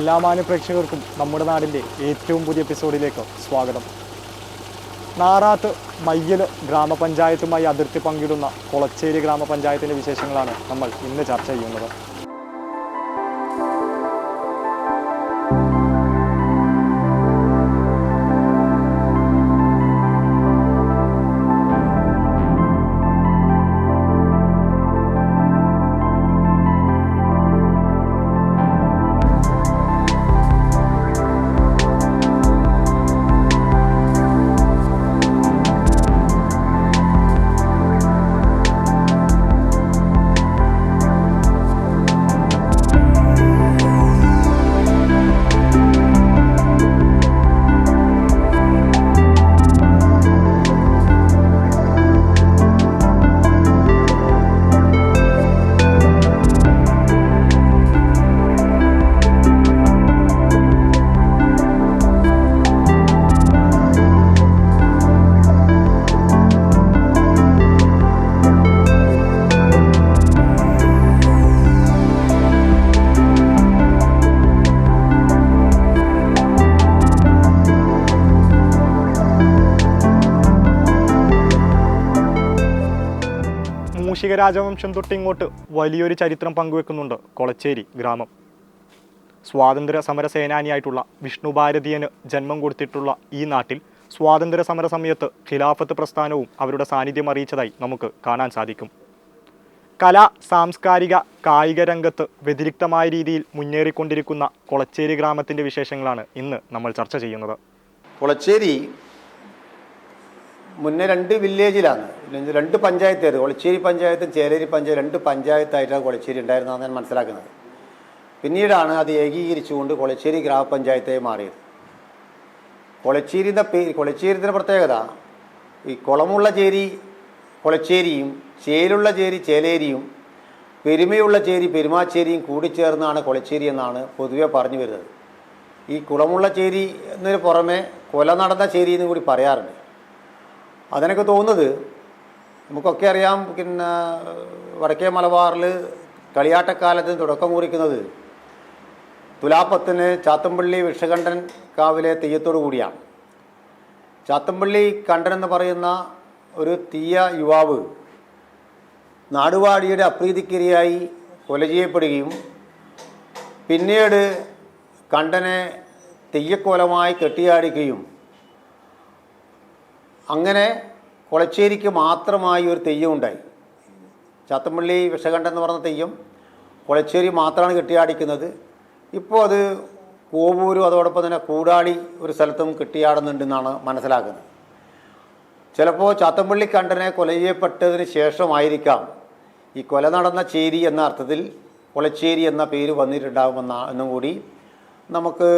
എല്ലാ മാന്യപ്രേക്ഷകർക്കും നമ്മുടെ നാടിൻ്റെ ഏറ്റവും പുതിയ എപ്പിസോഡിലേക്ക് സ്വാഗതം. നാറാത്ത് മയ്യൽ ഗ്രാമപഞ്ചായത്തുമായി അതിർത്തി പങ്കിടുന്ന കൊളച്ചേരി ഗ്രാമപഞ്ചായത്തിൻ്റെ വിശേഷങ്ങളാണ് നമ്മൾ ഇന്ന് ചർച്ച ചെയ്യുന്നത്. മൂഷിക രാജവംശം തൊട്ടിങ്ങോട്ട് വലിയൊരു ചരിത്രം പങ്കുവെക്കുന്നുണ്ട് കൊളച്ചേരി ഗ്രാമം. സ്വാതന്ത്ര്യ സമര സേനാനിയായിട്ടുള്ള വിഷ്ണു ഭാരതീയന് ജന്മം കൊടുത്തിട്ടുള്ള ഈ നാട്ടിൽ സ്വാതന്ത്ര്യ സമര സമയത്ത് ഖിലാഫത്ത് പ്രസ്ഥാനവും അവരുടെ സാന്നിധ്യം അറിയിച്ചതായി നമുക്ക് കാണാൻ സാധിക്കും. കലാ സാംസ്കാരിക കായിക രംഗത്ത് വ്യതിരിക്തമായ രീതിയിൽ മുന്നേറിക്കൊണ്ടിരിക്കുന്ന കൊളച്ചേരി ഗ്രാമത്തിൻ്റെ വിശേഷങ്ങളാണ് ഇന്ന് നമ്മൾ ചർച്ച ചെയ്യുന്നത്. കൊളച്ചേരി മുന്നേ 2 വില്ലേജിലാണ്, 2 പഞ്ചായത്തായിരുന്നു. കൊളച്ചേരി പഞ്ചായത്തും ചേലേരി പഞ്ചായത്ത് 2 പഞ്ചായത്തായിട്ടാണ് കൊളച്ചേരി ഉണ്ടായിരുന്നതെന്ന് ഞാൻ മനസ്സിലാക്കുന്നത്. പിന്നീടാണ് അത് ഏകീകരിച്ചുകൊണ്ട് കൊളച്ചേരി ഗ്രാമപഞ്ചായത്തായി മാറിയത്. കൊളച്ചേരിയുടെ പ്രത്യേകത ഈ കുളമുള്ള ചേരി കൊളച്ചേരിയും ചേലുള്ള ചേരി ചേലേരിയും പെരുമയുള്ള ചേരി പെരുമാച്ചേരിയും കൂടിച്ചേർന്നാണ് കൊളച്ചേരി എന്നാണ് പൊതുവെ പറഞ്ഞു വരുന്നത്. ഈ കുളമുള്ള ചേരി എന്നതിന് പുറമെ കൊല നടന്ന ചേരി എന്ന് കൂടി പറയാറുണ്ട്. അതിനൊക്കെ തോന്നുന്നത് നമുക്കൊക്കെ അറിയാം. പിന്നെ വടക്കേ മലബാറിൽ കളിയാട്ടക്കാലത്തിന് തുടക്കം കുറിക്കുന്നത് തുലാപ്പത്തിന് ചാത്തമ്പള്ളി വിഷകണ്ഠൻ കാവിലെ തെയ്യത്തോടു കൂടിയാണ്. ചാത്തമ്പള്ളി കണ്ഠൻ എന്ന് പറയുന്ന ഒരു തീയ യുവാവ് നാടുവാടിയുടെ അപ്രീതിക്കിരയായി കൊല ചെയ്യപ്പെടുകയും പിന്നീട് കണ്ഠനെ തെയ്യക്കോലമായി കെട്ടിയാടിക്കുകയും അങ്ങനെ കൊളച്ചേരിക്ക് മാത്രമായി ഒരു തെയ്യം ഉണ്ടായി. ചാത്തമ്പള്ളി വിഷകണ്ഠൻ എന്ന് പറഞ്ഞ തെയ്യം കൊളച്ചേരി മാത്രമാണ് കെട്ടിയാടിക്കുന്നത്. ഇപ്പോൾ അത് കോവൂരും അതോടൊപ്പം തന്നെ കൂടാളി ഒരു സ്ഥലത്തും കെട്ടിയാടുന്നുണ്ടെന്നാണ് മനസ്സിലാക്കുന്നത്. ചിലപ്പോൾ ചാത്തമ്പള്ളി കണ്ഠനെ കൊല ചെയ്യപ്പെട്ടതിന് ശേഷമായിരിക്കാം ഈ കൊല നടന്ന ചേരി എന്ന അർത്ഥത്തിൽ കൊളച്ചേരി എന്ന പേര് വന്നിട്ടുണ്ടാകുമെന്നും കൂടി നമുക്ക്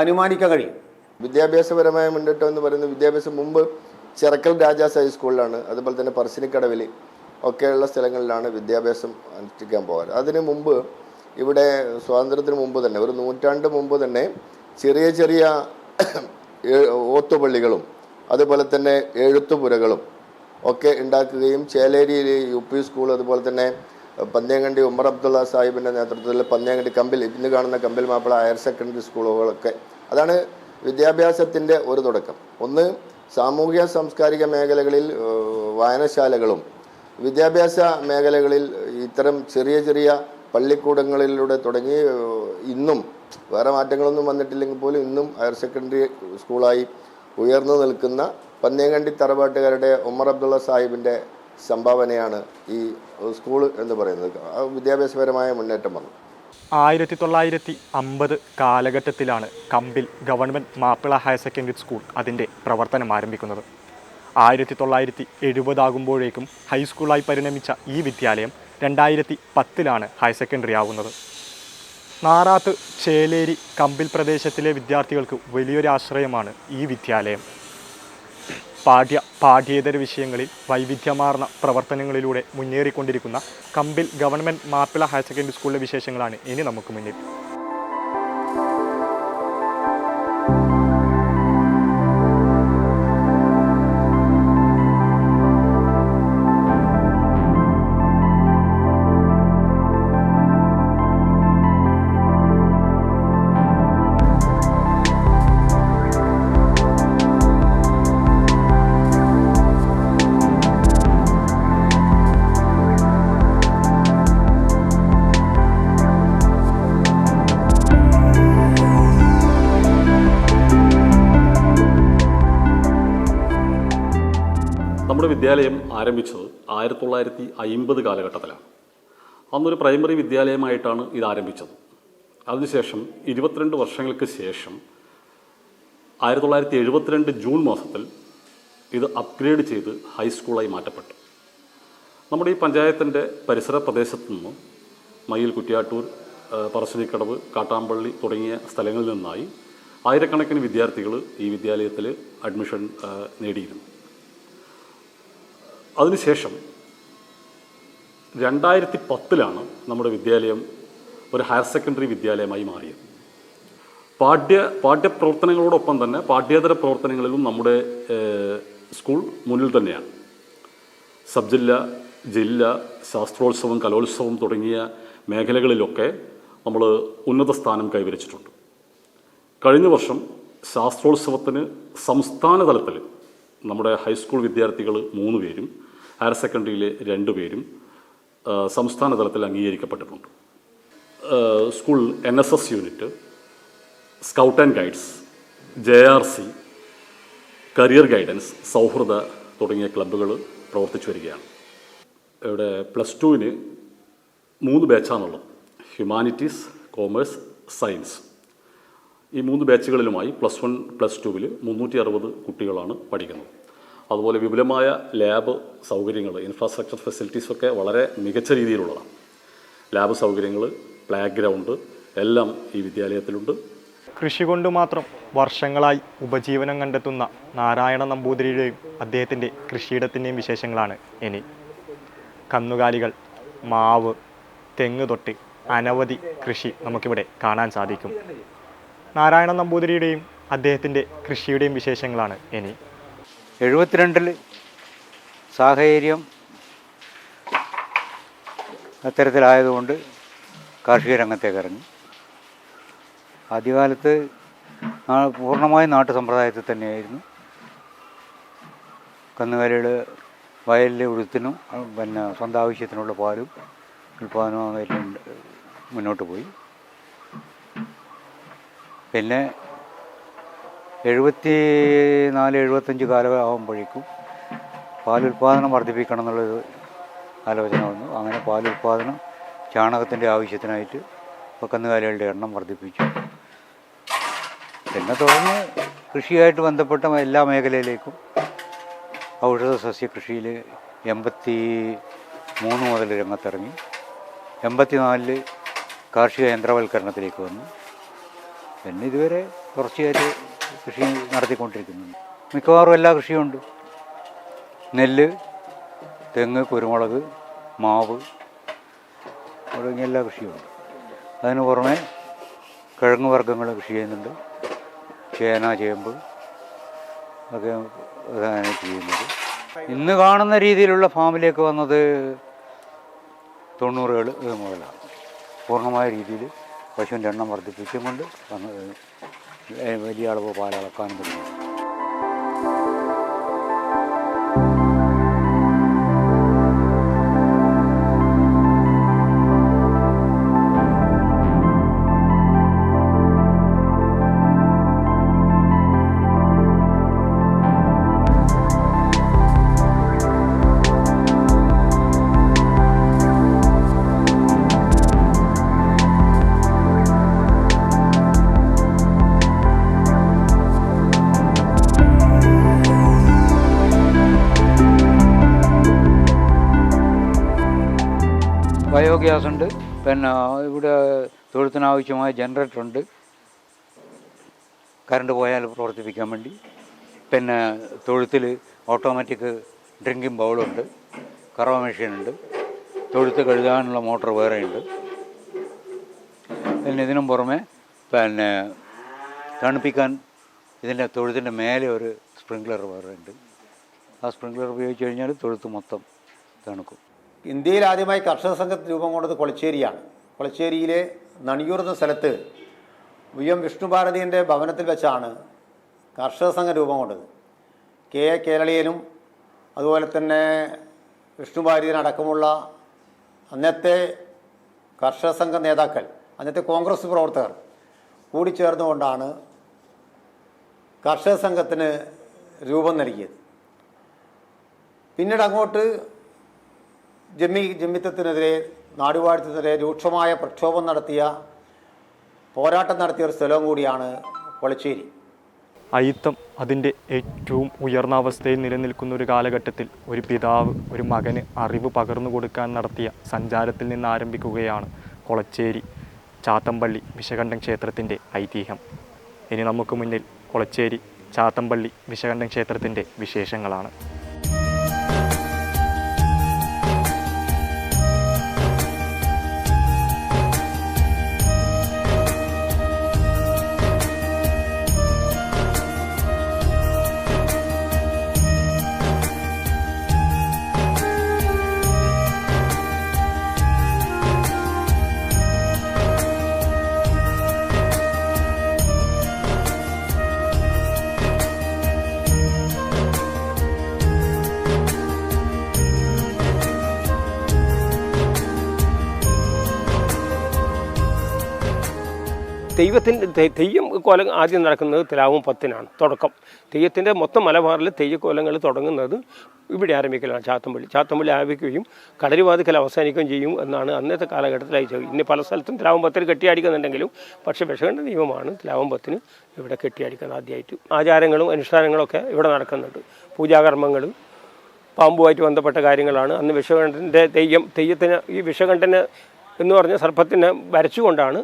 അനുമാനിക്കാൻ കഴിയും. വിദ്യാഭ്യാസപരമായ മുന്നേറ്റം എന്ന് പറയുന്നത് വിദ്യാഭ്യാസം മുമ്പ് ചിറക്കൽ രാജാസ് ഹൈസ്കൂളിലാണ്, അതുപോലെ തന്നെ പറശ്ശിനിക്കടവിൽ ഒക്കെയുള്ള സ്ഥലങ്ങളിലാണ് വിദ്യാഭ്യാസം അനുഷ്ഠിക്കാൻ പോകാറ്. അതിന് മുമ്പ് ഇവിടെ സ്വാതന്ത്ര്യത്തിന് മുമ്പ് തന്നെ ഒരു നൂറ്റാണ്ട് മുമ്പ് തന്നെ ചെറിയ ചെറിയ ഓത്തുപള്ളികളും അതുപോലെ തന്നെ എഴുത്തുപുരകളും ഒക്കെ ഉണ്ടാക്കുകയും ചേലേരിയിൽ UP സ്കൂൾ അതുപോലെ തന്നെ പന്നിയങ്കണ്ടി ഉമർ അബ്ദുള്ള സാഹിബിൻ്റെ നേതൃത്വത്തിൽ പന്നിയങ്കണ്ടി കമ്പിൽ ഇന്ന് കാണുന്ന കമ്പിൽ മാപ്പിള ഹയർ സെക്കൻഡറി സ്കൂളുകളൊക്കെ അതാണ് വിദ്യാഭ്യാസത്തിൻ്റെ ഒരു തുടക്കം. ഒന്ന് സാമൂഹിക സാംസ്കാരിക മേഖലകളിൽ വായനശാലകളും വിദ്യാഭ്യാസ മേഖലകളിൽ ഇത്തരം ചെറിയ ചെറിയ പള്ളിക്കൂടങ്ങളിലൂടെ തുടങ്ങി ഇന്നും വേറെ മാറ്റങ്ങളൊന്നും വന്നിട്ടില്ലെങ്കിൽ പോലും ഇന്നും ഹയർ സെക്കൻഡറി സ്കൂളായി ഉയർന്നു നിൽക്കുന്ന പന്നിയങ്കണ്ടി തറവാട്ടുകാരുടെ ഉമർ അബ്ദുള്ള സാഹിബിൻ്റെ സംഭാവനയാണ് ഈ സ്കൂൾ എന്ന് പറയുന്നത്. വിദ്യാഭ്യാസപരമായ മുന്നേറ്റം വന്നു. 1950 കാലഘട്ടത്തിലാണ് Kambil government Mappila higher secondary school അതിൻ്റെ പ്രവർത്തനം ആരംഭിക്കുന്നത്. 1970 ആകുമ്പോഴേക്കും ഹൈസ്കൂളായി പരിണമിച്ച ഈ വിദ്യാലയം 2010 ഹയർ സെക്കൻഡറി ആവുന്നത്. നാറാത്ത് ചേലേരി കമ്പിൽ പ്രദേശത്തിലെ വിദ്യാർത്ഥികൾക്ക് വലിയൊരു ആശ്രയമാണ് ഈ വിദ്യാലയം. പാഠ്യേതര വിഷയങ്ങളിൽ വൈവിധ്യമാർന്ന പ്രവർത്തനങ്ങളിലൂടെ മുന്നേറിക്കൊണ്ടിരിക്കുന്ന കമ്പിൽ ഗവൺമെൻറ് മാപ്പിള ഹയർ സെക്കൻഡറി സ്കൂളിലെ വിശേഷങ്ങളാണ് ഇനി നമുക്ക് മുന്നിൽ. നമ്മുടെ വിദ്യാലയം ആരംഭിച്ചത് 1950 കാലഘട്ടത്തിലാണ്. അന്നൊരു പ്രൈമറി വിദ്യാലയമായിട്ടാണ് ഇത് ആരംഭിച്ചത്. അതിനുശേഷം 22 വർഷങ്ങൾക്ക് ശേഷം 1972 ജൂൺ മാസത്തിൽ ഇത് അപ്ഗ്രേഡ് ചെയ്ത് ഹൈസ്കൂളായി മാറ്റപ്പെട്ടു. നമ്മുടെ ഈ പഞ്ചായത്തിൻ്റെ പരിസര പ്രദേശത്തു നിന്ന് മയ്യിൽ, കുറ്റ്യാട്ടൂർ, പറശ്ശിനിക്കടവ്, കാട്ടാമ്പള്ളി തുടങ്ങിയ സ്ഥലങ്ങളിൽ നിന്നായി ആയിരക്കണക്കിന് വിദ്യാർത്ഥികൾ ഈ വിദ്യാലയത്തിൽ അഡ്മിഷൻ നേടിയിരുന്നു. അതിനുശേഷം 2010 നമ്മുടെ വിദ്യാലയം ഒരു ഹയർ സെക്കൻഡറി വിദ്യാലയമായി മാറിയത്. പാഠ്യപ്രവർത്തനങ്ങളോടൊപ്പം തന്നെ പാഠ്യേതര പ്രവർത്തനങ്ങളിലും നമ്മുടെ സ്കൂൾ മുന്നിൽ തന്നെയാണ്. സബ് ജില്ല, ജില്ല, ശാസ്ത്രോത്സവം, കലോത്സവം തുടങ്ങിയ മേഖലകളിലൊക്കെ നമ്മൾ ഉന്നത സ്ഥാനം കൈവരിച്ചിട്ടുണ്ട്. കഴിഞ്ഞ വർഷം ശാസ്ത്രോത്സവത്തിന് സംസ്ഥാന തലത്തിൽ നമ്മുടെ ഹൈസ്കൂൾ വിദ്യാർത്ഥികൾ 3 പേരും ഹയർ സെക്കൻഡറിയിലെ 2 പേരും സംസ്ഥാന തലത്തിൽ അംഗീകരിക്കപ്പെട്ടിട്ടുണ്ട്. School NSS unit, scout and guides, JRC, career guidance, സൗഹൃദ തുടങ്ങിയ ക്ലബ്ബുകൾ പ്രവർത്തിച്ചു വരികയാണ്. ഇവിടെ +2-ന് 3 ബാച്ചാണുള്ളത്. Humanities, commerce, science. ഈ 3 ബാച്ചുകളിലുമായി +1, +2-ൽ 360 കുട്ടികളാണ് പഠിക്കുന്നത്. അതുപോലെ വിപുലമായ ലാബ് സൗകര്യങ്ങൾ, ഇൻഫ്രാസ്ട്രക്ചർ ഫെസിലിറ്റീസൊക്കെ വളരെ മികച്ച രീതിയിലുള്ളതാണ്. ലാബ് സൗകര്യങ്ങൾ, പ്ലേ ഗ്രൗണ്ട് എല്ലാം ഈ വിദ്യാലയത്തിലുണ്ട്. കൃഷി കൊണ്ട് മാത്രം വർഷങ്ങളായി ഉപജീവനം കണ്ടെത്തുന്ന നാരായണ നമ്പൂതിരിയുടെയും അദ്ദേഹത്തിൻ്റെ കൃഷിയിടത്തിൻ്റെയും വിശേഷങ്ങളാണ് ഇനി. കന്നുകാലികൾ, മാവ്, തെങ്ങ് തൊട്ട് അനവധി കൃഷി നമുക്കിവിടെ കാണാൻ സാധിക്കും. നാരായണ നമ്പൂതിരിയുടെയും അദ്ദേഹത്തിൻ്റെ കൃഷിയുടെയും വിശേഷങ്ങളാണ് ഇനി. 72 സാഹചര്യം അത്തരത്തിലായതുകൊണ്ട് കാർഷിക രംഗത്തേക്ക് ഇറങ്ങി. ആദ്യകാലത്ത് പൂർണ്ണമായും നാട്ടു സമ്പ്രദായത്തിൽ തന്നെയായിരുന്നു. കന്നുകാലികൾ വയലിലെ ഉഴുത്തിനും പിന്നെ സ്വന്തം ആവശ്യത്തിനുള്ള പാലും ഉൽപ്പാദനവും എല്ലാം മുന്നോട്ട് പോയി. പിന്നെ 74-75 കാലമാകുമ്പോഴേക്കും പാലുൽപാദനം വർദ്ധിപ്പിക്കണം എന്നുള്ളൊരു ആലോചന വന്നു. അങ്ങനെ പാലുൽപാദനം ചാണകത്തിൻ്റെ ആവശ്യത്തിനായിട്ട് ഇപ്പോൾ കന്നുകാലികളുടെ എണ്ണം വർദ്ധിപ്പിച്ചു. പിന്നെ തുടർന്ന് കൃഷിയായിട്ട് ബന്ധപ്പെട്ട എല്ലാ മേഖലയിലേക്കും ഔഷധ സസ്യകൃഷിയിൽ 83 മുതൽ രംഗത്തിറങ്ങി. 84 കാർഷിക യന്ത്രവൽക്കരണത്തിലേക്ക് വന്നു. പിന്നെ ഇതുവരെ തുടർച്ചയായിട്ട് കൃഷി നടത്തിക്കൊണ്ടിരിക്കുന്നുണ്ട്. മിക്കവാറും എല്ലാ കൃഷിയുമുണ്ട്. നെല്ല്, തെങ്ങ്, കുരുമുളക്, മാവ് തുടങ്ങിയ എല്ലാ കൃഷിയുമുണ്ട്. അതിന് പുറമെ കിഴങ്ങ് വർഗ്ഗങ്ങൾ കൃഷി ചെയ്യുന്നുണ്ട്. ചേന, ചേമ്പ് ഒക്കെ ഇതാണ് ചെയ്യുന്നത്. ഇന്ന് കാണുന്ന രീതിയിലുള്ള ഫാമിലേക്ക് വന്നത് 90-കൾ മുതലാണ്. പൂർണ്ണമായ രീതിയിൽ പശുവിൻ്റെ എണ്ണം വർദ്ധിപ്പിച്ചും കൊണ്ട് വലിയ അളവ് പാലളക്കാനും തുടങ്ങി. ബയോഗ്യാസ് ഉണ്ട്. പിന്നെ ഇവിടെ തൊഴുത്തിനാവശ്യമായ ജനറേറ്ററുണ്ട്, കറണ്ട് പോയാൽ പ്രവർത്തിപ്പിക്കാൻ വേണ്ടി. പിന്നെ തൊഴുത്തിൽ ഓട്ടോമാറ്റിക് ഡ്രിങ്കിങ് ബൗളുണ്ട്, കറവ മെഷീനുണ്ട്, തൊഴുത്ത് കഴുകാനുള്ള മോട്ടർ വേറെയുണ്ട്. പിന്നെ ഇതിനും പുറമെ പിന്നെ തണുപ്പിക്കാൻ ഇതിൻ്റെ തൊഴുത്തിൻ്റെ മേലെ ഒരു സ്പ്രിങ്ക്ലർ വേറെ ഉണ്ട്. ആ സ്പ്രിങ്ക്ലർ ഉപയോഗിച്ച് കഴിഞ്ഞാൽ തൊഴുത്ത് മൊത്തം തണുക്കും. ഇന്ത്യയിൽ ആദ്യമായി കർഷക സംഘത്തിന് രൂപം കൊണ്ടത് കൊളച്ചേരിയാണ്. കൊളച്ചേരിയിലെ നണിയൂർ എന്ന സ്ഥലത്ത് VM വിഷ്ണുഭാരതിൻ്റെ ഭവനത്തിൽ വെച്ചാണ് കർഷക സംഘം രൂപം കൊണ്ടത്. KA കേരളീയനും അതുപോലെ തന്നെ വിഷ്ണുഭാരതിയനടക്കമുള്ള അന്നത്തെ കർഷക സംഘ നേതാക്കൾ, അന്നത്തെ കോൺഗ്രസ് പ്രവർത്തകർ കൂടിച്ചേർന്നുകൊണ്ടാണ് കർഷക സംഘത്തിന് രൂപം നൽകിയത്. പിന്നീട് അങ്ങോട്ട് ജമ്മിത്തത്തിനെതിരെ നാടുവാഴ്ത്തത്തിനെതിരെ രൂക്ഷമായ പ്രക്ഷോഭം നടത്തിയ പോരാട്ടം നടത്തിയ ഒരു സ്ഥലവും കൂടിയാണ് കൊളച്ചേരി. അയിത്തം അതിൻ്റെ ഏറ്റവും ഉയർന്ന അവസ്ഥയിൽ നിലനിൽക്കുന്ന ഒരു കാലഘട്ടത്തിൽ ഒരു പിതാവ് ഒരു മകന് അറിവ് പകർന്നു കൊടുക്കാൻ നടത്തിയ സഞ്ചാരത്തിൽ നിന്ന് ആരംഭിക്കുകയാണ് കൊളച്ചേരി ചാത്തമ്പള്ളി വിശകണ്ഠം ക്ഷേത്രത്തിൻ്റെ ഐതിഹ്യം. ഇനി നമുക്ക് മുന്നിൽ കൊളച്ചേരി ചാത്തമ്പള്ളി വിശകണ്ഠം ക്ഷേത്രത്തിൻ്റെ വിശേഷങ്ങളാണ്. തെയ്യം കോലം ആദ്യം നടക്കുന്നത് തുലാവും 10-നാണ് തുടക്കം. തെയ്യത്തിൻ്റെ മൊത്തം മലബാറിൽ തെയ്യക്കോലങ്ങൾ തുടങ്ങുന്നത് ഇവിടെ ആരംഭിക്കലാണ്. ചാത്തമ്പള്ളി ആരംഭിക്കുകയും കടലുവാതിക്കൽ അവസാനിക്കുകയും ചെയ്യും എന്നാണ് അന്നത്തെ കാലഘട്ടത്തിൽ അയച്ചത്. ഇനി പല സ്ഥലത്തും തുലാവും 10 കെട്ടിയടിക്കുന്നുണ്ടെങ്കിലും പക്ഷേ വിശകണ്ഠ നിയമമാണ് തുലാവും 10 ഇവിടെ കെട്ടിയടിക്കുന്നത് ആദ്യമായിട്ട്. ആചാരങ്ങളും അനുഷ്ഠാനങ്ങളൊക്കെ ഇവിടെ നടക്കുന്നുണ്ട്. പൂജാകർമ്മങ്ങൾ, പാമ്പുമായിട്ട് ബന്ധപ്പെട്ട കാര്യങ്ങളാണ്. അന്ന് വിശകണ്ഠൻ്റെ തെയ്യത്തിന് ഈ വിശകണ്ഠന് എന്ന് പറഞ്ഞ സർപ്പത്തിനെ വരച്ചുകൊണ്ടാണ്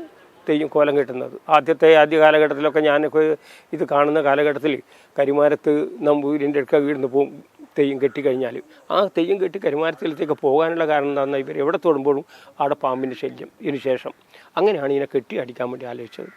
തെയ്യം കോലം കെട്ടുന്നത്. ആദ്യ കാലഘട്ടത്തിലൊക്കെ ഞാനൊക്കെ ഇത് കാണുന്ന കാലഘട്ടത്തിൽ കരിമാരത്ത് നമ്പൂരിൻ്റെ അടുക്ക വീടിന്ന് പോകും. തെയ്യം കെട്ടിക്കഴിഞ്ഞാൽ ആ തെയ്യം കെട്ടി കരിമാരത്തിലത്തേക്ക് പോകാനുള്ള കാരണം എന്താണെന്ന് ഇവർ എവിടെ തൊടുമ്പോഴും അവിടെ പാമ്പിൻ്റെ ശല്യം. ഇതിന് ശേഷം അങ്ങനെയാണ് ഇതിനെ കെട്ടി അടിക്കാൻ വേണ്ടി ആലോചിച്ചത്.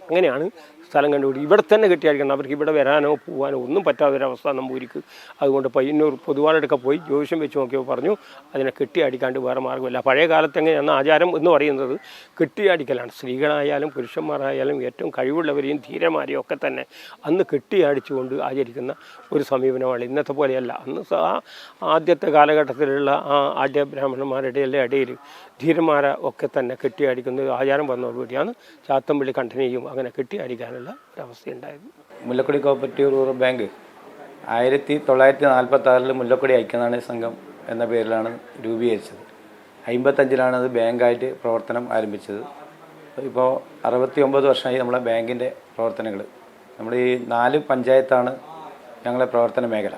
അങ്ങനെയാണ് സ്ഥലം കണ്ടുപിടി ഇവിടെ തന്നെ കെട്ടിയടിക്കണം. അവർക്ക് ഇവിടെ വരാനോ പോകാനോ ഒന്നും പറ്റാത്തൊരവസ്ഥ നമ്പൂരിക്ക്. അതുകൊണ്ട് പയ്യന്നൂർ പൊതുവാളെടുക്ക പോയി ജ്യോതിഷം വെച്ച് നോക്കിയപ്പോൾ പറഞ്ഞു അതിനെ കെട്ടിയടിക്കാണ്ട് വേറെ മാർഗ്ഗമില്ല. പഴയ കാലത്ത് എങ്ങനെയാണ് ആചാരം എന്ന് പറയുന്നത് കെട്ടിയടിക്കലാണ്. സ്ത്രീകളായാലും പുരുഷന്മാരായാലും ഏറ്റവും കഴിവുള്ളവരെയും ധീരന്മാരെയും ഒക്കെ തന്നെ അന്ന് കെട്ടിയടിച്ചുകൊണ്ട് ആചരിക്കുന്ന ഒരു സമീപനമാണ്. ഇന്നത്തെ പോലെയല്ല. അന്ന് ആദ്യത്തെ കാലഘട്ടത്തിലുള്ള ആ ആദ്യ ബ്രാഹ്മണന്മാരുടെ ഇടയിൽ ധീരന്മാരെ ഒക്കെ തന്നെ കെട്ടിയടിക്കുന്ന ആചാരം വന്നതോടുകൂടിയാണ് ചാത്തമ്പള്ളി കണ്ഠനെയും അങ്ങനെ കെട്ടിയടിക്കാനുള്ള ഒരവസ്ഥയുണ്ടായത്. Mullakodi cooperative rural bank 1946 Mullakodi ഐക്യനാണ്യ സംഘം എന്ന പേരിലാണ് രൂപീകരിച്ചത്. 55-ലാണ് അത് ബാങ്കായിട്ട് പ്രവർത്തനം ആരംഭിച്ചത്. ഇപ്പോൾ 69 വർഷമായി നമ്മളെ ബാങ്കിൻ്റെ പ്രവർത്തനങ്ങൾ. നമ്മൾ ഈ 4 പഞ്ചായത്താണ് ഞങ്ങളെ പ്രവർത്തന മേഖല.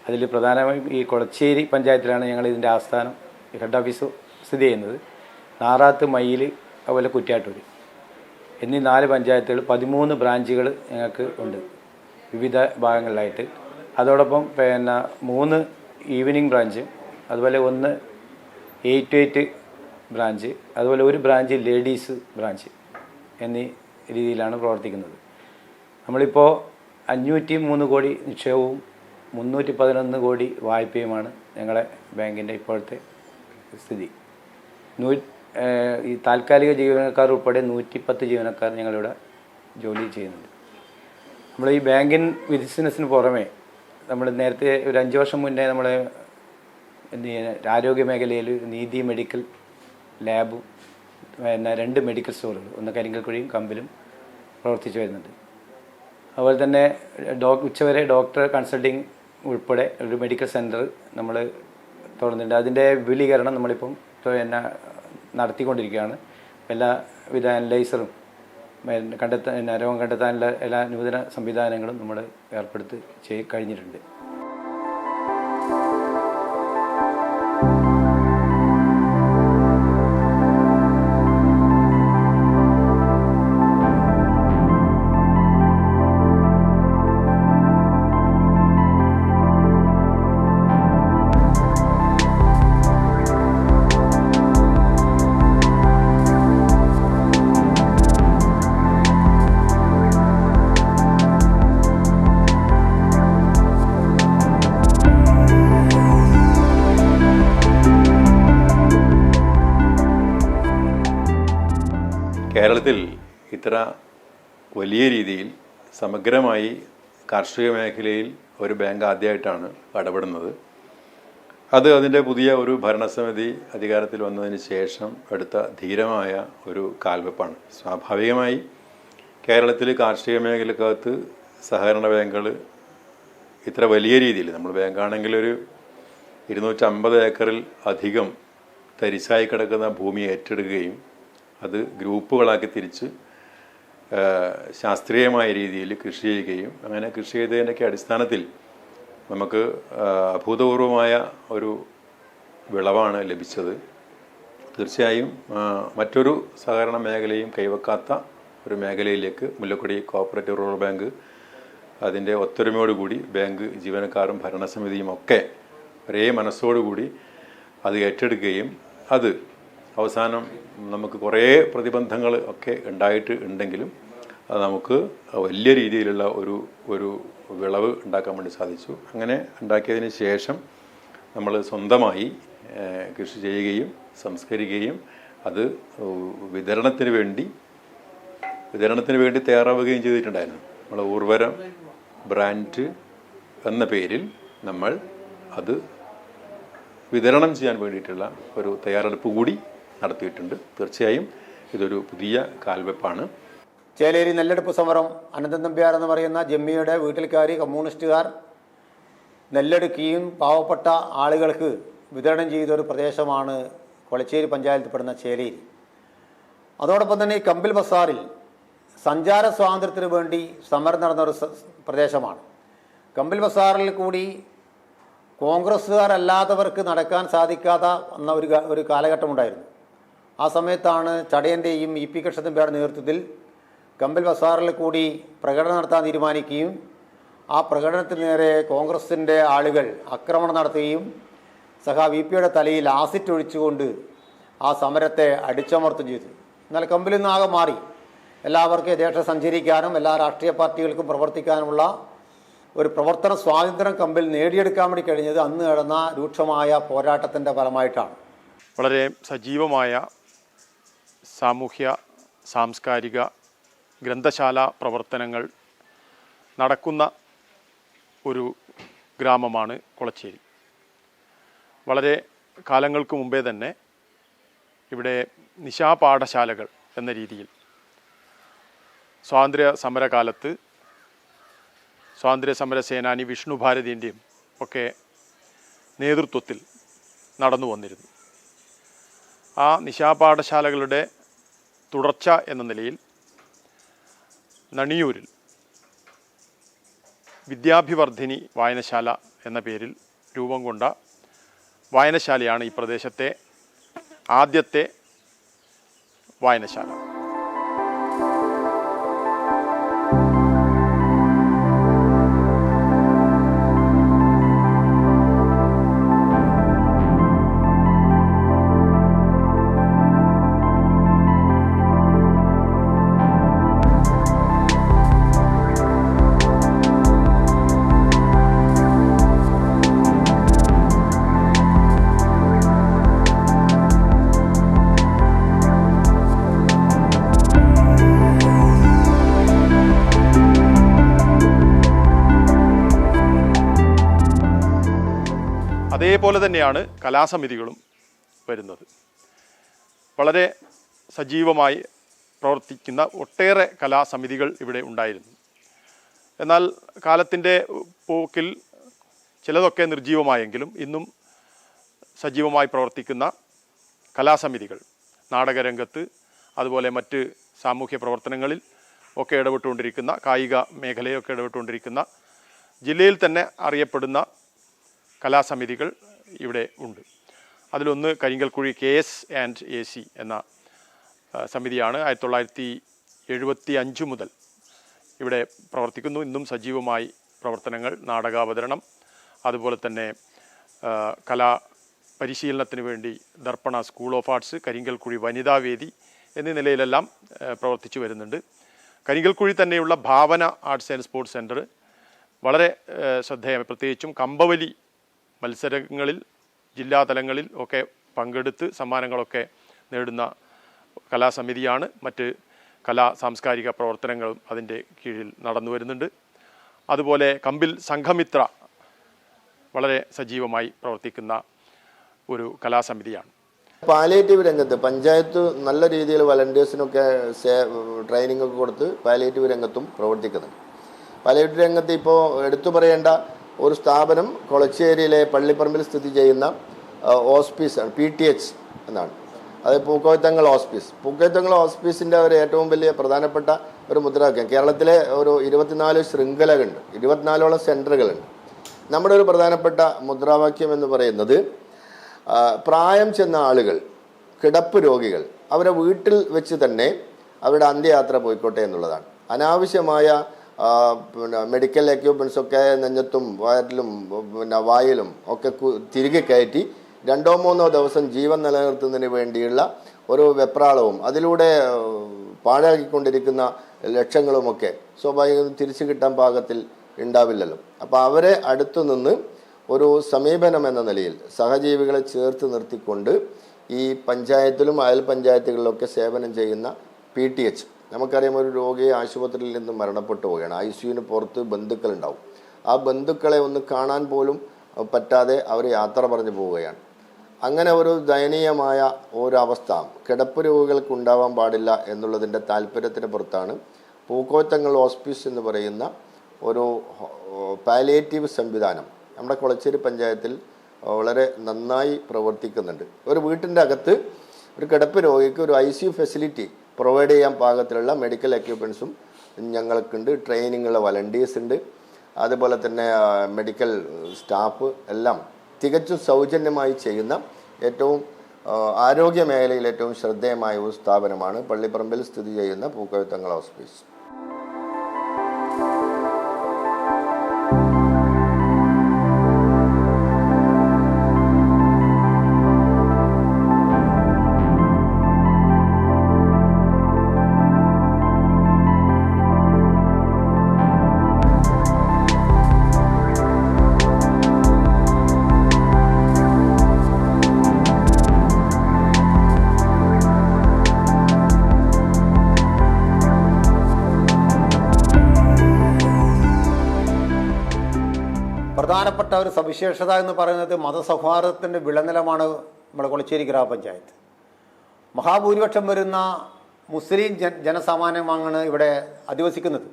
അതിൽ പ്രധാനമായും ഈ കൊളച്ചേരി പഞ്ചായത്തിലാണ് ഞങ്ങൾ ഇതിൻ്റെ ആസ്ഥാനം ഹെഡ് ഓഫീസ് സ്ഥിതി ചെയ്യുന്നത്. നാറാത്ത്, മയ്യിൽ, അതുപോലെ കുറ്റ്യാട്ടൂർ എന്നീ 4 പഞ്ചായത്തുകൾ 13 ബ്രാഞ്ചുകൾ ഞങ്ങൾക്ക് ഉണ്ട് വിവിധ ഭാഗങ്ങളിലായിട്ട്. അതോടൊപ്പം 3 ഈവനിങ് ബ്രാഞ്ച്, അതുപോലെ 1 8 to 8 ബ്രാഞ്ച്, അതുപോലെ 1 ബ്രാഞ്ച് ലേഡീസ് ബ്രാഞ്ച് എന്നീ രീതിയിലാണ് പ്രവർത്തിക്കുന്നത്. നമ്മളിപ്പോൾ 503 കോടി നിക്ഷേപവും 311 കോടി വായ്പയുമാണ് ഞങ്ങളുടെ ബാങ്കിൻ്റെ ഇപ്പോഴത്തെ സ്ഥിതി. ഈ താൽക്കാലിക ജീവനക്കാർ ഉൾപ്പെടെ 110 ജീവനക്കാർ ഞങ്ങളിവിടെ ജോലി ചെയ്യുന്നുണ്ട്. നമ്മൾ ഈ ബാങ്കിൻ ബിസിനസ്സിന് പുറമെ നമ്മൾ നേരത്തെ ഒരു 5 വർഷം മുന്നേ നമ്മൾ ആരോഗ്യ മേഖലയിൽ നീതി മെഡിക്കൽ ലാബും 2 മെഡിക്കൽ സ്റ്റോറുകൾ, ഒന്ന് കരിങ്കൽക്കുഴിയും കമ്പിലും പ്രവർത്തിച്ചു വരുന്നുണ്ട്. അതുപോലെ തന്നെ ഉച്ചവരെ ഡോക്ടർ കൺസൾട്ടിങ് ഉൾപ്പെടെ ഒരു മെഡിക്കൽ സെൻറ്റർ നമ്മൾ തുറന്നിട്ടുണ്ട്. അതിൻ്റെ വിപുലീകരണം നമ്മളിപ്പം നടത്തിക്കൊണ്ടിരിക്കുകയാണ്. എല്ലാവിധ അനലൈസറും രോഗം കണ്ടെത്താനുള്ള എല്ലാ നൂതന സംവിധാനങ്ങളും നമ്മൾ ഏർപ്പെടുത്തി കഴിഞ്ഞിട്ടുണ്ട്. കേരളത്തിൽ ഇത്ര വലിയ രീതിയിൽ സമഗ്രമായി കാർഷിക മേഖലയിൽ ഒരു ബാങ്ക് ആദ്യമായിട്ടാണ് ഇടപെടുന്നത്. അത് അതിൻ്റെ പുതിയ ഒരു ഭരണസമിതി അധികാരത്തിൽ വന്നതിന് ശേഷം എടുത്ത ധീരമായ ഒരു കാൽവെപ്പാണ്. സ്വാഭാവികമായി കേരളത്തിൽ കാർഷിക മേഖലക്കകത്ത് സഹകരണ ബാങ്കുകൾ ഇത്ര വലിയ രീതിയിൽ, നമ്മൾ ബാങ്കാണെങ്കിൽ ഒരു 250 ഏക്കറിൽ അധികം തരിശായി കിടക്കുന്ന ഭൂമി ഏറ്റെടുക്കുകയും അത് ഗ്രൂപ്പുകളാക്കി തിരിച്ച് ശാസ്ത്രീയമായ രീതിയിൽ കൃഷി ചെയ്യുകയും അങ്ങനെ കൃഷി ചെയ്തതിൻ്റെയൊക്കെ അടിസ്ഥാനത്തിൽ നമുക്ക് അഭൂതപൂർവമായ ഒരു വിളവാണ് ലഭിച്ചത്. തീർച്ചയായും മറ്റൊരു സഹകരണ മേഖലയും കൈവക്കാത്ത ഒരു മേഖലയിലേക്ക് മുല്ലക്കൊടി കോഓപ്പറേറ്റീവ് റൂറൽ ബാങ്ക് അതിൻ്റെ ഒത്തൊരുമയോടുകൂടി ബാങ്ക് ജീവനക്കാരും ഭരണസമിതിയും ഒക്കെ ഒരേ മനസ്സോടുകൂടി അത് ഏറ്റെടുക്കുകയും അത് അവസാനം നമുക്ക് കുറേ പ്രതിബന്ധങ്ങൾ ഒക്കെ ഉണ്ടെങ്കിലും അത് നമുക്ക് വലിയ രീതിയിലുള്ള ഒരു വിളവ് ഉണ്ടാക്കാൻ വേണ്ടി സാധിച്ചു. അങ്ങനെ ഉണ്ടാക്കിയതിന് ശേഷം നമ്മൾ സ്വന്തമായി കൃഷി ചെയ്യുകയും സംസ്കരിക്കുകയും അത് വിതരണത്തിന് വേണ്ടി തയ്യാറാവുകയും ചെയ്തിട്ടുണ്ടായിരുന്നു. നമ്മൾ ഊർവരം ബ്രാൻഡ് എന്ന പേരിൽ നമ്മൾ അത് വിതരണം ചെയ്യാൻ വേണ്ടിയിട്ടുള്ള ഒരു തയ്യാറെടുപ്പ് കൂടി നടത്തിയിട്ടുണ്ട്. തീർച്ചയായും ഇതൊരു പുതിയ കാൽവെപ്പാണ്. ചേലേരി നെല്ലെടുപ്പ് സമരം അനന്തൻ നമ്പ്യാർ എന്ന് പറയുന്ന ജമ്മിയുടെ വീട്ടിൽക്കാരി കമ്മ്യൂണിസ്റ്റുകാർ നെല്ലെടുക്കുകയും പാവപ്പെട്ട ആളുകൾക്ക് വിതരണം ചെയ്തൊരു പ്രദേശമാണ് കൊളച്ചേരി പഞ്ചായത്തിൽപ്പെടുന്ന ചേലേരി. അതോടൊപ്പം തന്നെ ഈ കമ്പിൽ ബസാറിൽ സഞ്ചാര സ്വാതന്ത്ര്യത്തിന് വേണ്ടി സമരം നടന്നൊരു പ്രദേശമാണ്. കമ്പിൽ ബസാറിൽ കൂടി കോൺഗ്രസ്സുകാരല്ലാത്തവർക്ക് നടക്കാൻ സാധിക്കാത്ത എന്ന ഒരു കാലഘട്ടമുണ്ടായിരുന്നു. ആ സമയത്താണ് ചടയൻ്റെയും ഇ പി കൃഷ്ണതമ്പിയുടെ നേതൃത്വത്തിൽ കമ്പിൽ ബസാറിൽ കൂടി പ്രകടനം നടത്താൻ തീരുമാനിക്കുകയും ആ പ്രകടനത്തിന് നേരെ കോൺഗ്രസിൻ്റെ ആളുകൾ ആക്രമണം നടത്തുകയും വി പിയുടെ തലയിൽ ആസിഡ് ഒഴിച്ചുകൊണ്ട് ആ സമരത്തെ അടിച്ചമർത്തുകയും ചെയ്തു. എന്നാൽ കമ്പിൽ നിന്ന് ആകെ മാറി. എല്ലാവർക്കും യഥേഷ്ടം സഞ്ചരിക്കാനും എല്ലാ രാഷ്ട്രീയ പാർട്ടികൾക്കും പ്രവർത്തിക്കാനുമുള്ള ഒരു പ്രവർത്തന സ്വാതന്ത്ര്യം കമ്പിൽ നേടിയെടുക്കാൻ വേണ്ടി കഴിഞ്ഞത് അന്ന് നടന്ന രൂക്ഷമായ പോരാട്ടത്തിൻ്റെ ഫലമായിട്ടാണ്. വളരെ സജീവമായ സാമൂഹ്യ സാംസ്കാരിക ഗ്രന്ഥശാല പ്രവർത്തനങ്ങൾ നടക്കുന്ന ഒരു ഗ്രാമമാണ് കൊളച്ചേരി. വളരെ കാലങ്ങൾക്ക് മുമ്പേ തന്നെ ഇവിടെ നിശാപാഠശാലകൾ എന്ന രീതിയിൽ സ്വാതന്ത്ര്യ സമരകാലത്ത് സ്വാതന്ത്ര്യ സമര സേനാനി വിഷ്ണു ഭാരതിൻ്റെയും ഒക്കെ നേതൃത്വത്തിൽ നടന്നു വന്നിരുന്നു. ആ നിശാപാഠശാലകളുടെ തുടർച്ച എന്ന നിലയിൽ നണിയൂരിൽ വിദ്യാഭിവർദ്ധിനി വായനശാല എന്ന പേരിൽ രൂപം കൊണ്ട വായനശാലയാണ് ഈ പ്രദേശത്തെ ആദ്യത്തെ വായനശാല. അതേപോലെ തന്നെയാണ് കലാസമിതികളും വരുന്നത്. വളരെ സജീവമായി പ്രവർത്തിക്കുന്ന ഒട്ടേറെ കലാസമിതികൾ ഇവിടെ ഉണ്ടായിരുന്നു. എന്നാൽ കാലത്തിൻ്റെ പോക്കിൽ ചിലതൊക്കെ നിർജീവമായെങ്കിലും ഇന്നും സജീവമായി പ്രവർത്തിക്കുന്ന കലാസമിതികൾ നാടകരംഗത്ത് അതുപോലെ മറ്റ് സാമൂഹ്യ പ്രവർത്തനങ്ങളിൽ ഒക്കെ ഇടപെട്ടുകൊണ്ടിരിക്കുന്ന, കായിക മേഖലയൊക്കെ ഇടപെട്ടുകൊണ്ടിരിക്കുന്ന, ജില്ലയിൽ തന്നെ അറിയപ്പെടുന്ന കലാസമിതികൾ ഇവിടെ ഉണ്ട്. അതിലൊന്ന് കരിങ്കൽക്കുഴി KS&AC എന്ന സമിതിയാണ്. 1975 മുതൽ ഇവിടെ പ്രവർത്തിക്കുന്നു. ഇന്നും സജീവമായി പ്രവർത്തനങ്ങൾ, നാടകാവതരണം, അതുപോലെ തന്നെ കലാ പരിശീലനത്തിന് വേണ്ടി ദർപ്പണ സ്കൂൾ ഓഫ് ആർട്സ്, കരിങ്കൽക്കുഴി വനിതാവേദി എന്നീ നിലയിലെല്ലാം പ്രവർത്തിച്ചു വരുന്നുണ്ട്. കരിങ്കൽക്കുഴി തന്നെയുള്ള ഭാവന ആർട്സ് ആൻഡ് സ്പോർട്സ് സെൻറ്റർ വളരെ ശ്രദ്ധേയമായി, പ്രത്യേകിച്ചും കമ്പവലി മത്സരങ്ങളിൽ ജില്ലാതലങ്ങളിൽ ഒക്കെ പങ്കെടുത്ത് സമ്മാനങ്ങളൊക്കെ നേടുന്ന കലാസമിതിയാണ്. മറ്റ് സാംസ്കാരിക പ്രവർത്തനങ്ങളും അതിൻ്റെ കീഴിൽ നടന്നു വരുന്നുണ്ട്. അതുപോലെ കമ്പിൽ സംഘമിത്ര വളരെ സജീവമായി പ്രവർത്തിക്കുന്ന ഒരു കലാസമിതിയാണ്. പാലിയേറ്റീവ് രംഗത്ത് പഞ്ചായത്ത് നല്ല രീതിയിൽ വളണ്ടിയേഴ്സിനൊക്കെ ട്രെയിനിങ് ഒക്കെ കൊടുത്ത് പാലിയേറ്റീവ് രംഗത്തും പ്രവർത്തിക്കുന്നുണ്ട്. പാലിയേറ്റീവ് രംഗത്ത് ഇപ്പോൾ എടുത്തു പറയേണ്ട ഒരു സ്ഥാപനം കൊളച്ചേരിയിലെ പള്ളിപ്പറമ്പിൽ സ്ഥിതി ചെയ്യുന്ന ഹോസ്പീസാണ്, PTH എന്നാണ്. അത് പൂക്കോയത്തങ്ങൾ ഹോസ്പീസ്. പൂക്കോയത്തങ്ങൾ ഹോസ്പീസിൻ്റെ ഒരു ഏറ്റവും വലിയ പ്രധാനപ്പെട്ട ഒരു മുദ്രാവാക്യം, കേരളത്തിലെ ഒരു 24 ശൃംഖലകളുണ്ട്, 24ഓളം സെൻറ്ററുകളുണ്ട്. നമ്മുടെ ഒരു പ്രധാനപ്പെട്ട മുദ്രാവാക്യം എന്ന് പറയുന്നത് പ്രായം ചെന്ന ആളുകൾ, കിടപ്പ് രോഗികൾ അവരെ വീട്ടിൽ വെച്ച് തന്നെ അവരുടെ അന്ത്യയാത്ര പോയിക്കോട്ടെ എന്നുള്ളതാണ്. അനാവശ്യമായ മെഡിക്കൽ എക്യുപ്മെൻറ്റ്സൊക്കെ നെഞ്ഞത്തും വയറ്റിലും വായിലും ഒക്കെ തിരികെ കയറ്റി 2-3 ദിവസം ജീവൻ നിലനിർത്തുന്നതിന് വേണ്ടിയുള്ള ഒരു വെപ്രാളവും അതിലൂടെ പാഴാക്കിക്കൊണ്ടിരിക്കുന്ന ലക്ഷങ്ങളുമൊക്കെ സ്വാഭാവികം തിരിച്ചു കിട്ടാൻ പാകത്തിൽ ഉണ്ടാവില്ലല്ലോ. അപ്പോൾ അവരെ അടുത്തു നിന്ന് ഒരു സമീപനം എന്ന നിലയിൽ സഹജീവികളെ ചേർത്ത് നിർത്തിക്കൊണ്ട് ഈ പഞ്ചായത്തിലും അയൽ പഞ്ചായത്തുകളിലൊക്കെ സേവനം ചെയ്യുന്ന PTH, നമുക്കറിയാം ഒരു രോഗിയെ ആശുപത്രിയിൽ നിന്ന് മരണപ്പെട്ടു പോവുകയാണ്, ICUവിന് പുറത്ത് ബന്ധുക്കളുണ്ടാവും, ആ ബന്ധുക്കളെ ഒന്ന് കാണാൻ പോലും പറ്റാതെ അവർ യാത്ര പറഞ്ഞു പോവുകയാണ്. അങ്ങനെ ഒരു ദയനീയമായ ഒരവസ്ഥ കിടപ്പ് രോഗികൾക്ക് ഉണ്ടാവാൻ പാടില്ല എന്നുള്ളതിൻ്റെ താല്പര്യത്തിന് പുറത്താണ് പൂക്കോയത്തങ്ങൾ ഹോസ്പീസ് എന്ന് പറയുന്ന ഒരു പാലിയേറ്റീവ് സംവിധാനം നമ്മുടെ കൊളച്ചേരി പഞ്ചായത്തിൽ വളരെ നന്നായി പ്രവർത്തിക്കുന്നുണ്ട്. ഒരു വീട്ടിൻ്റെ അകത്ത് ഒരു കിടപ്പ് രോഗിക്ക് ഒരു ICU ഫെസിലിറ്റി പ്രൊവൈഡ് ചെയ്യാൻ പാകത്തിലുള്ള മെഡിക്കൽ എക്യുപ്മെൻസും ഞങ്ങൾക്കുണ്ട്. ട്രെയിനിങ്ങുള്ള വളണ്ടിയേഴ്സ് ഉണ്ട്, അതുപോലെ തന്നെ മെഡിക്കൽ സ്റ്റാഫ് എല്ലാം തികച്ചും സൗജന്യമായി ചെയ്യുന്ന ഏറ്റവും ആരോഗ്യ മേഖലയിൽ ഏറ്റവും ശ്രദ്ധേയമായ ഒരു സ്ഥാപനമാണ് പള്ളിപ്പറമ്പിൽ സ്ഥിതി ചെയ്യുന്ന പൂക്കോയത്തങ്ങൾ ഹോസ്പീസ്. പ്രധാനപ്പെട്ട ഒരു സവിശേഷത എന്ന് പറയുന്നത് മതസൗഹാർദ്ദത്തിൻ്റെ വിളനിലമാണ് നമ്മുടെ കൊളച്ചേരി ഗ്രാമപഞ്ചായത്ത്. മഹാഭൂരിപക്ഷം വരുന്ന മുസ്ലിം ജനസാമാന്യമാണ് ഇവിടെ അധിവസിക്കുന്നത്.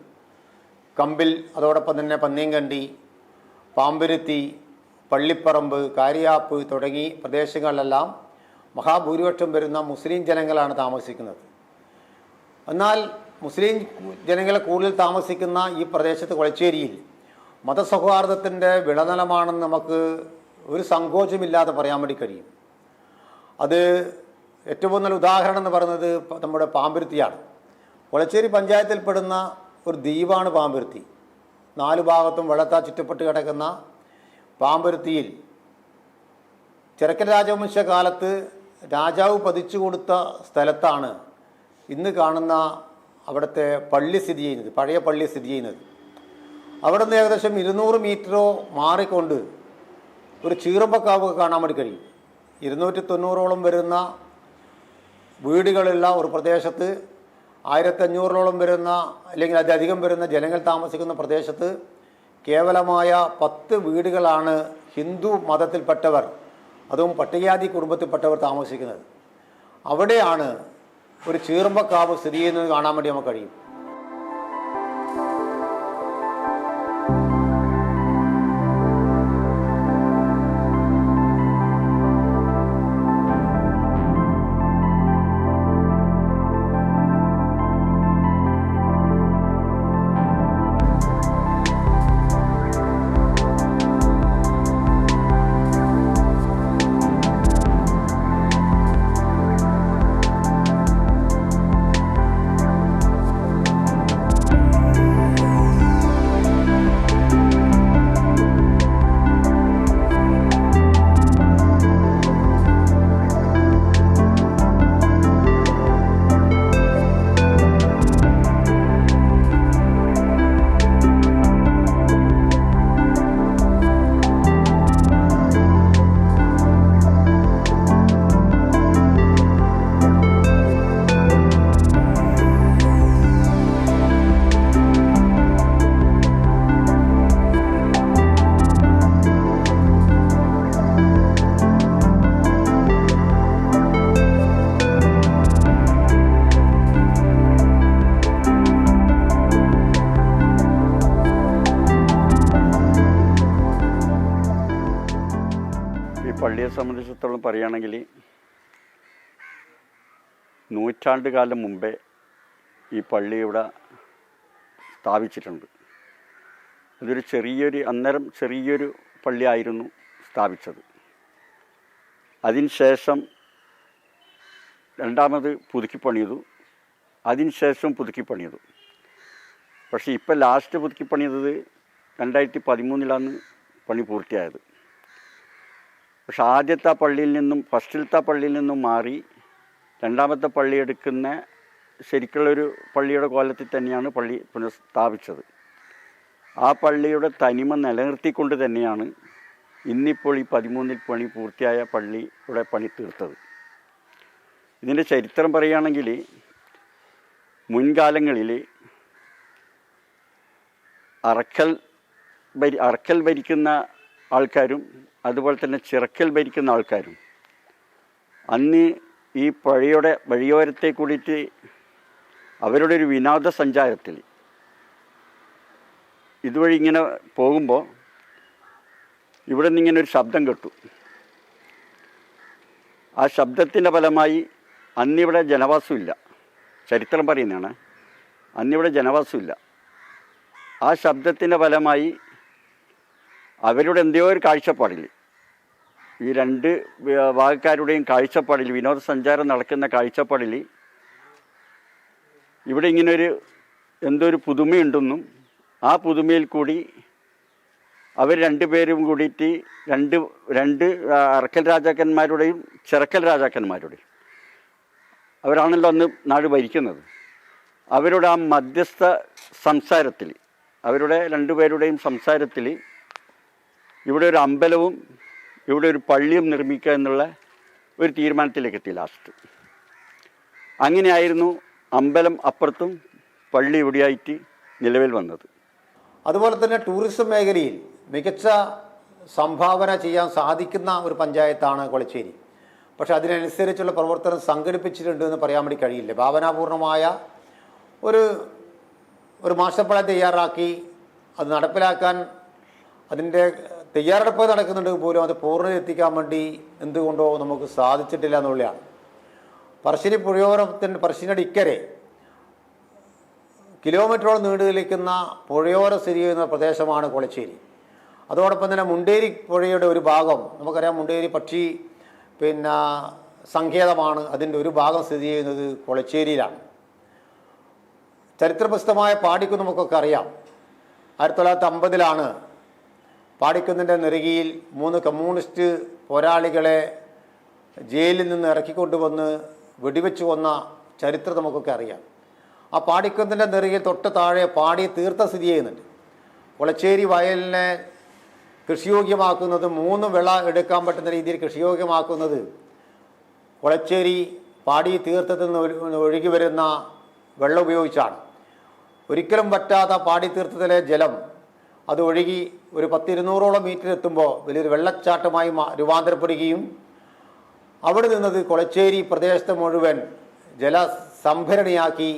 കമ്പിൽ, അതോടൊപ്പം തന്നെ പന്നിയങ്കണ്ടി, പാമ്പരുത്തി, പള്ളിപ്പറമ്പ്, കാരിയാപ്പ് തുടങ്ങി പ്രദേശങ്ങളിലെല്ലാം മഹാഭൂരിപക്ഷം വരുന്ന മുസ്ലിം ജനങ്ങളാണ് താമസിക്കുന്നത്. എന്നാൽ മുസ്ലിം ജനങ്ങളെ കൂടുതൽ താമസിക്കുന്ന ഈ പ്രദേശത്ത് കൊളച്ചേരിയിൽ മതസൗഹാർദ്ദത്തിൻ്റെ വിളനിലമാണെന്ന് നമുക്ക് ഒരു സങ്കോചമില്ലാതെ പറയാൻ വേണ്ടി കഴിയും. അത് ഏറ്റവും നല്ല ഉദാഹരണം എന്ന് പറയുന്നത് നമ്മുടെ പാമ്പരുത്തിയാണ്. കൊളച്ചേരി പഞ്ചായത്തിൽപ്പെടുന്ന ഒരു ദ്വീപാണ് പാമ്പരുത്തി. 4 ഭാഗത്തും വെള്ളത്താൽ ചുറ്റപ്പെട്ട് കിടക്കുന്ന പാമ്പരുത്തിയിൽ ചെറുക്കൻ രാജവംശ കാലത്ത് രാജാവ് പതിച്ചു കൊടുത്ത സ്ഥലത്താണ് ഇന്ന് കാണുന്ന അവിടുത്തെ പള്ളി സ്ഥിതി ചെയ്യുന്നത്, പഴയ പള്ളി സ്ഥിതി ചെയ്യുന്നത്. അവിടെ നിന്ന് ഏകദേശം 200 മീറ്ററോ മാറിക്കൊണ്ട് ഒരു ചീറമ്പക്കാവ് കാണാൻ വേണ്ടി കഴിയും. 290ഓളം വരുന്ന വീടുകളുള്ള ഒരു പ്രദേശത്ത് 1500ഓളം വരുന്ന അല്ലെങ്കിൽ അതിലധികം വരുന്ന ജനങ്ങൾ താമസിക്കുന്ന പ്രദേശത്ത് കേവലമായ 10 വീടുകളാണ് ഹിന്ദു മതത്തിൽപ്പെട്ടവർ, അതും പട്ടികജാതി കുടുംബത്തിൽപ്പെട്ടവർ താമസിക്കുന്നത്. അവിടെയാണ് ഒരു ചീറമ്പക്കാവ് സ്ഥിതി ചെയ്യുന്നത് കാണാൻ വേണ്ടി നമുക്ക് കഴിയും. പള്ളിയെ സംബന്ധിച്ചിടത്തോളം പറയുകയാണെങ്കിൽ നൂറ്റാണ്ട് കാലം മുമ്പേ ഈ പള്ളി ഇവിടെ സ്ഥാപിച്ചിട്ടുണ്ട്. അതൊരു അന്നേരം ചെറിയൊരു പള്ളിയായിരുന്നു സ്ഥാപിച്ചത്. അതിനുശേഷം രണ്ടാമത് പുതുക്കിപ്പണിതു, അതിനുശേഷം പുതുക്കിപ്പണിതു. പക്ഷേ ഇപ്പം ലാസ്റ്റ് പുതുക്കിപ്പണിതത് 2013 പണി പൂർത്തിയായത്. പക്ഷെ ആദ്യത്തെ ഫസ്റ്റിലത്തെ പള്ളിയിൽ നിന്നും മാറി രണ്ടാമത്തെ പള്ളി എടുക്കുന്ന ശരിക്കുള്ളൊരു പള്ളിയുടെ കോലത്തിൽ തന്നെയാണ് പള്ളി പുനഃസ്ഥാപിച്ചത്. ആ പള്ളിയുടെ തനിമ നിലനിർത്തിക്കൊണ്ട് തന്നെയാണ് ഇന്നിപ്പോൾ ഈ 13 പണി പൂർത്തിയായ പള്ളിയുടെ പണി തീർത്തത്. ഇതിൻ്റെ ചരിത്രം പറയുകയാണെങ്കിൽ മുൻകാലങ്ങളിൽ അറക്കൽ ഭരിക്കുന്ന ആൾക്കാരും അതുപോലെ തന്നെ ചിറക്കൽ ഭരിക്കുന്ന ആൾക്കാരും അന്ന് ഈ പള്ളിയുടെ വഴിയോരത്തെ കൂടിയിട്ട് അവരുടെ ഒരു വിനോദസഞ്ചാരത്തിൽ ഇതുവഴി ഇങ്ങനെ പോകുമ്പോൾ ഇവിടെ നിന്നിങ്ങനെ ഒരു ശബ്ദം കേട്ടു. ആ ശബ്ദത്തിൻ്റെ ഫലമായി അന്നിവിടെ ജനവാസമില്ല, ചരിത്രം പറയുന്നതാണ്, അന്നിവിടെ ജനവാസമില്ല. ആ ശബ്ദത്തിൻ്റെ ഫലമായി അവരുടെ എന്തോ ഒരു കാഴ്ചപ്പാടിൽ, ഈ രണ്ട് ഭാഗക്കാരുടെയും കാഴ്ചപ്പാടിൽ, വിനോദസഞ്ചാരം നടക്കുന്ന കാഴ്ചപ്പാടിൽ ഇവിടെ ഇങ്ങനൊരു എന്തോ ഒരു പുതുമയുണ്ടെന്നും ആ പുതുമയിൽ കൂടി അവർ രണ്ടുപേരും കൂടിയിട്ട് രണ്ട് അറക്കൽ രാജാക്കന്മാരുടെയും ചിറക്കൽ രാജാക്കന്മാരുടെയും, അവരാണല്ലോ അന്ന് നാട് ഭരിക്കുന്നത്, അവരുടെ ആ മധ്യസ്ഥ സംസാരത്തിൽ, അവരുടെ രണ്ടുപേരുടെയും സംസാരത്തിൽ ഇവിടെ ഒരു അമ്പലവും ഇവിടെ ഒരു പള്ളിയും നിർമ്മിക്കുക എന്നുള്ള ഒരു തീരുമാനത്തിലേക്ക് എത്തി ലാസ്റ്റ്. അങ്ങനെയായിരുന്നു അമ്പലം അപ്പുറത്തും പള്ളി ഇവിടെയായിട്ട് നിലവിൽ വന്നത്. അതുപോലെ തന്നെ ടൂറിസം മേഖലയിൽ മികച്ച സംഭാവന ചെയ്യാൻ സാധിക്കുന്ന ഒരു പഞ്ചായത്താണ് കൊളച്ചേരി. പക്ഷെ അതിനനുസരിച്ചുള്ള പ്രവർത്തനം സംഘടിപ്പിച്ചിട്ടുണ്ട് എന്ന് പറയാൻ വേണ്ടി കഴിയില്ല. ഭാവനാപൂർണമായ ഒരു മാസ്റ്റർ പ്ലാൻ തയ്യാറാക്കി അത് നടപ്പിലാക്കാൻ അതിൻ്റെ തയ്യാറെടുപ്പ് നടക്കുന്നുണ്ടെങ്കിൽ പോലും അത് പൂർണ്ണത എത്തിക്കാൻ വേണ്ടി എന്തുകൊണ്ടോ നമുക്ക് സാധിച്ചിട്ടില്ല എന്നുള്ളതാണ്. പറശ്ശിനി പറശ്ശിനിയുടെ ഇക്കരെ കിലോമീറ്ററോളം നീണ്ടു നിൽക്കുന്ന പുഴയോരം സ്ഥിതി ചെയ്യുന്ന പ്രദേശമാണ് കൊളച്ചേരി. അതോടൊപ്പം തന്നെ മുണ്ടേരി പുഴയുടെ ഒരു ഭാഗം നമുക്കറിയാം, മുണ്ടേരി പക്ഷി സങ്കേതമാണ്. അതിൻ്റെ ഒരു ഭാഗം സ്ഥിതി ചെയ്യുന്നത് കൊളച്ചേരിയിലാണ്. ചരിത്രപ്രസിദ്ധമായ പാടിക്കുന്ന് നമുക്കൊക്കെ അറിയാം. 1950 പാടിക്കുന്നിൻ്റെ നെറുകയിൽ 3 കമ്മ്യൂണിസ്റ്റ് പോരാളികളെ ജയിലിൽ നിന്ന് ഇറക്കിക്കൊണ്ടുവന്ന് വെടിവെച്ച് കൊന്ന ചരിത്രം നമുക്കൊക്കെ അറിയാം. ആ പാടിക്കുന്നിൻ്റെ നെറുകയിൽ തൊട്ട് താഴെ പാടി തീർത്ഥ സ്ഥിതി ചെയ്യുന്നുണ്ട്. കൊളച്ചേരി വയലിനെ കൃഷിയോഗ്യമാക്കുന്നത് 3 വിള എടുക്കാൻ പറ്റുന്ന രീതിയിൽ കൃഷിയോഗ്യമാക്കുന്നത് കൊളച്ചേരി പാടി തീർത്ഥത്തിൽ നിന്ന് ഒഴുകി വരുന്ന വെള്ളം ഉപയോഗിച്ചാണ്. ഒരിക്കലും പറ്റാത്ത പാടി തീർത്ഥത്തിലെ ജലം അത് ഒഴുകി ഒരു 100-200 മീറ്റർ എത്തുമ്പോൾ വലിയൊരു വെള്ളച്ചാട്ടമായി രൂപാന്തരപ്പെടുകയും അവിടെ നിന്നത് കൊളച്ചേരി പ്രദേശത്തെ മുഴുവൻ ജലസംഭരണിയാക്കി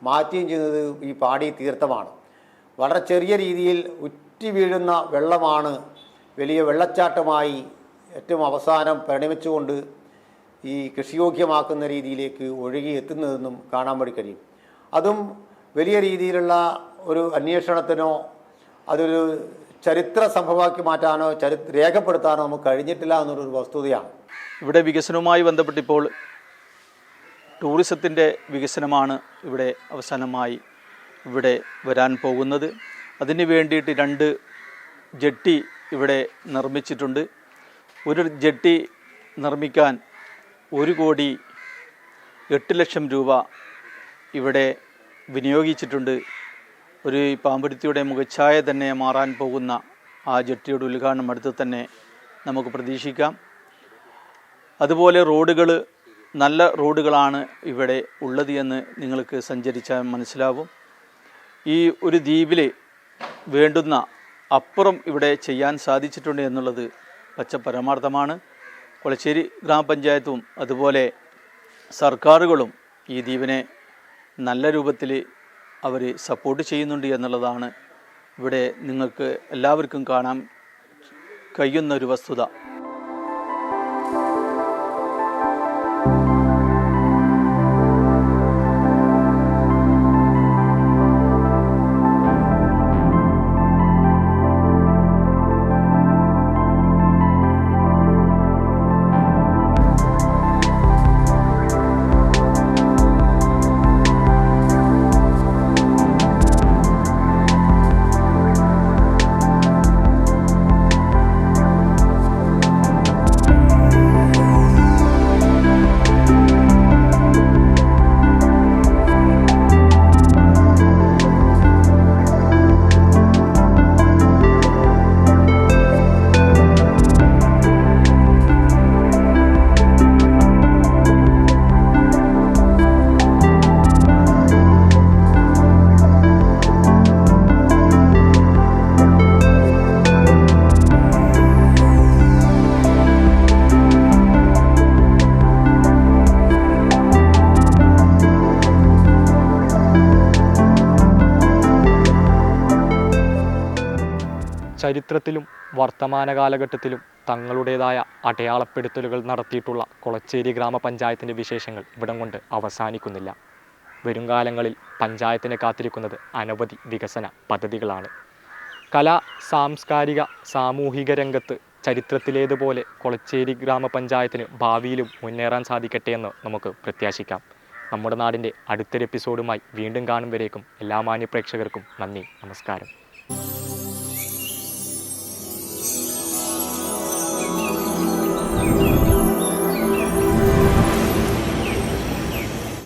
മാറ്റുകയും ചെയ്യുന്നത് ഈ പാടി തീർത്ഥമാണ്. വളരെ ചെറിയ രീതിയിൽ ഉറ്റി വീഴുന്ന വെള്ളമാണ് വലിയ വെള്ളച്ചാട്ടമായി ഏറ്റവും അവസാനം പരിണമിച്ചുകൊണ്ട് ഈ കൃഷിയോഗ്യമാക്കുന്ന രീതിയിലേക്ക് ഒഴുകി എത്തുന്നതെന്നും കാണാൻ വേണ്ടി കഴിയും. അതും വലിയ രീതിയിലുള്ള ഒരു അന്വേഷണത്തിനോ അതൊരു ചരിത്ര സംഭവമാക്കി മാറ്റാനോ രേഖപ്പെടുത്താനോ നമുക്ക് കഴിഞ്ഞിട്ടില്ല എന്നുള്ളൊരു വസ്തുതയാണ്. ഇവിടെ വികസനവുമായി ബന്ധപ്പെട്ടിപ്പോൾ ടൂറിസത്തിൻ്റെ വികസനമാണ് ഇവിടെ അവസാനമായി ഇവിടെ വരാൻ പോകുന്നത്. അതിന് വേണ്ടിയിട്ട് 2 ജെട്ടി ഇവിടെ നിർമ്മിച്ചിട്ടുണ്ട്. ഒരു ജെട്ടി നിർമ്മിക്കാൻ 1,08,00,000 രൂപ ഇവിടെ വിനിയോഗിച്ചിട്ടുണ്ട്. ഒരു പാമ്പുരുത്തിയുടെ മുഖച്ഛായ തന്നെ മാറാൻ പോകുന്ന ആ ജെട്ടിയുടെ ഉദ്ഘാടനം അടുത്ത് തന്നെ നമുക്ക് പ്രതീക്ഷിക്കാം. അതുപോലെ റോഡുകൾ, നല്ല റോഡുകളാണ് ഇവിടെ ഉള്ളത് എന്ന് നിങ്ങൾക്ക് സഞ്ചരിച്ചാൽ മനസ്സിലാവും. ഈ ഒരു ദ്വീപിൽ വേണ്ടുന്ന അപ്പുറം ഇവിടെ ചെയ്യാൻ സാധിച്ചിട്ടുണ്ട് എന്നുള്ളത് പച്ചപരമാർത്ഥമാണ്. കൊളച്ചേരി ഗ്രാമപഞ്ചായത്തും അതുപോലെ സർക്കാരുകളും ഈ ദ്വീപിനെ നല്ല രൂപത്തിൽ അവർ സപ്പോർട്ട് ചെയ്യുന്നുണ്ട് എന്നുള്ളതാണ് ഇവിടെ നിങ്ങൾക്ക് എല്ലാവർക്കും കാണാൻ കഴിയുന്ന ഒരു വസ്തുത. ചരിത്രത്തിലും വർത്തമാന കാലഘട്ടത്തിലും തങ്ങളുടേതായ അടയാളപ്പെടുത്തലുകൾ നടത്തിയിട്ടുള്ള കൊളച്ചേരി ഗ്രാമപഞ്ചായത്തിൻ്റെ വിശേഷങ്ങൾ ഇവിടം കൊണ്ട് അവസാനിക്കുന്നില്ല. വരുംകാലങ്ങളിൽ പഞ്ചായത്തിനെ കാത്തിരിക്കുന്നത് അനവധി വികസന പദ്ധതികളാണ്. കലാ, സാംസ്കാരിക, സാമൂഹിക രംഗത്ത് ചരിത്രത്തിലേതുപോലെ കൊളച്ചേരി ഗ്രാമപഞ്ചായത്തിന് ഭാവിയിലും മുന്നേറാൻ സാധിക്കട്ടെ എന്ന് നമുക്ക് പ്രത്യാശിക്കാം. നമ്മുടെ നാടിൻ്റെ അടുത്തൊരു എപ്പിസോഡുമായി വീണ്ടും കാണും വരേക്കും എല്ലാ മാന്യ പ്രേക്ഷകർക്കും നന്ദി, നമസ്കാരം.